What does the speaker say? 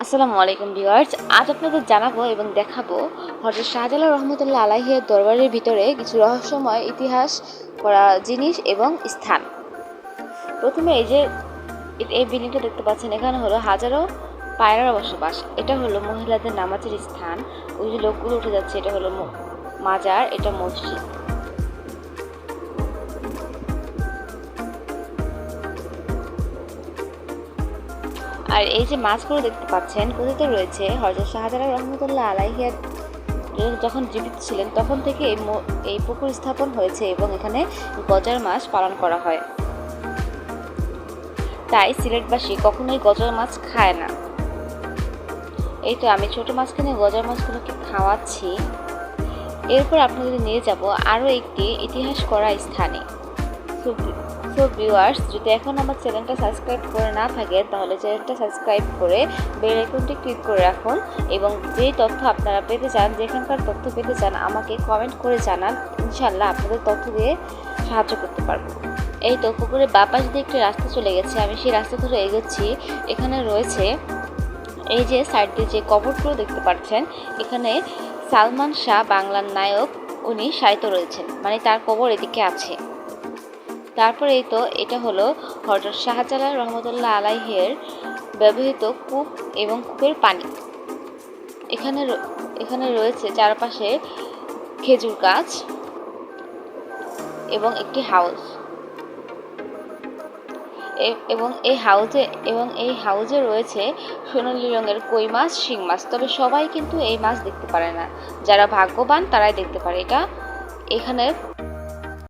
আসসালামু আলাইকুম ভিউয়ার্স, আজ আপনাদের জানাবো এবং দেখাবো হযরত শাহজালাল রহমতুল্লাহ আলাইহির দরবারের ভিতরে কিছু রহস্যময় ইতিহাস করা জিনিস এবং স্থান। প্রথমে এই বিল্ডিংটা দেখতে পাচ্ছেন, এখানে হলো হাজারো পায়রার বসবাস। এটা হলো মহিলাদের নামাজের স্থান। ওই যে লোকগুলো উঠে যাচ্ছে, এটা হলো মাজার, এটা মসজিদ। আর এই যে মাছগুলো দেখতে পাচ্ছেন কথিত রয়েছে হযরত শাহজালাল রহমতুল্লাহ আলাইহির যখন জীবিত ছিলেন তখন থেকে এই পুকুর স্থাপন হয়েছে এবং এখানে গজার মাছ পালন করা হয়। তাই সিলেটবাসী কখনোই গজার মাছ খায় না। এই তো আমি ছোট মাছখানে গজার মাছগুলোকে খাওয়াচ্ছি। এরপর আপনাদের নিয়ে যাব আরও একটি ইতিহাস করা স্থানে। সো ভিউয়ার্স, যদি এখন আমার চ্যানেলটা সাবস্ক্রাইব করে না থাকে তাহলে চ্যানেলটা সাবস্ক্রাইব করে বেল আইকনটি ক্লিক করে রাখুন এবং যে তথ্য আপনারা পেতে চান, যেখানকার তথ্য পেতে চান আমাকে কমেন্ট করে জানান। ইনশাআল্লাহ আপনাদের তথ্য দিয়ে সাহায্য করতে পারবো। এই তো পুকুরের বাঁ পাশ দিয়ে একটি রাস্তা চলে গেছে, আমি সেই রাস্তা ধরে এগোচ্ছি। এখানে রয়েছে এই যে সাইড দিয়ে যে কবরগুলো দেখতে পাচ্ছেন, এখানে সালমান শাহ বাংলার নায়ক উনি শায়িত রয়েছেন, মানে তার কবর এদিকে আছে। তারপরে এই তো এটা হলো হযরত শাহজালাল রহমতুল্লাহ আলাইহির ব্যবহৃত কূপ এবং কূপের পানি। এখানে রয়েছে চারপাশে খেজুর গাছ এবং একটি হাউস এবং এই হাউজে রয়েছে সোনালী রঙের কই মাছ, শিং মাছ। তবে সবাই কিন্তু এই মাছ দেখতে পারে না, যারা ভাগ্যবান তারাই দেখতে পারে। এখানে